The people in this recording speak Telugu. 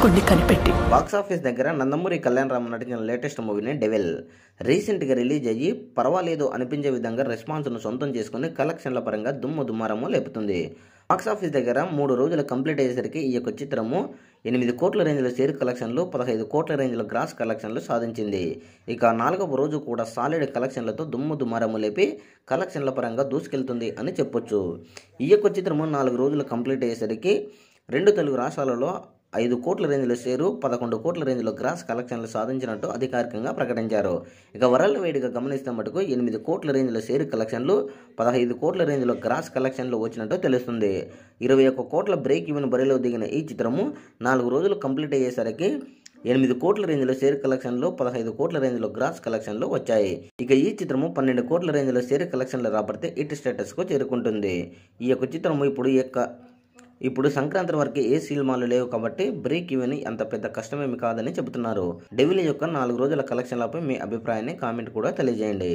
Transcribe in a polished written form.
పట్టుకోండి కనిపెట్టి. బాక్సాఫీస్ దగ్గర నందమూరి కళ్యాణ్ రామ్ నటించిన లేటెస్ట్ మూవీని డెవిల్ రీసెంట్గా రిలీజ్ అయ్యి పర్వాలేదు అనిపించే విధంగా రెస్పాన్స్ను సొంతం చేసుకుని కలెక్షన్ల పరంగా దుమ్ము లేపుతుంది. బాక్సాఫీస్ దగ్గర 3 రోజులు కంప్లీట్ అయ్యేసరికి ఈ యొక్క చిత్రము 8 కోట్ల రేంజ్లో షేర్ కలెక్షన్లు, 15 కోట్ల రేంజ్లో గ్రాస్ కలెక్షన్లు సాధించింది. ఇక 4వ రోజు కూడా సాలిడ్ కలెక్షన్లతో దుమ్ము లేపి కలెక్షన్ల పరంగా దూసుకెళ్తుంది అని చెప్పొచ్చు. ఈ యొక్క చిత్రము 4 రోజులు కంప్లీట్ అయ్యేసరికి 2 తెలుగు రాష్ట్రాలలో 5 కోట్ల రేంజ్లో షేరు, 11 కోట్ల రేంజ్లో గ్రాస్ కలెక్షన్లు సాధించినట్టు అధికారికంగా ప్రకటించారు. ఇక వరల్డ్ వైడ్గా గమనిస్తే మటుకు 8 కోట్ల రేంజ్లో షేర్ కలెక్షన్లు, 15 కోట్ల రేంజ్లో గ్రాస్ కలెక్షన్లు వచ్చినట్టు తెలుస్తుంది. 21 కోట్ల బ్రేక్ ఈవెన్ బరిలో దిగిన ఈ చిత్రము 4 రోజులు కంప్లీట్ అయ్యేసరికి 8 కోట్ల రేంజ్లో షేర్ కలెక్షన్లు, 15 కోట్ల రేంజ్లో గ్రాస్ కలెక్షన్లు వచ్చాయి. ఇక ఈ చిత్రము 12 కోట్ల రేంజ్లో షేర్ కలెక్షన్లు రాబడితే హిట్ స్టేటస్కు చేరుకుంటుంది. ఈ యొక్క చిత్రము ఇప్పుడు సంక్రాంతి వరకు ఏ సినిమాలు లేవు కాబట్టి బ్రేక్ ఈవెన్ అంత పెద్ద కష్టమేమి కాదని చెబుతున్నారు. డెవిల్ యొక్క 4 రోజుల కలెక్షన్లపై మీ అభిప్రాయాన్ని కామెంట్ కూడా తెలియజేయండి.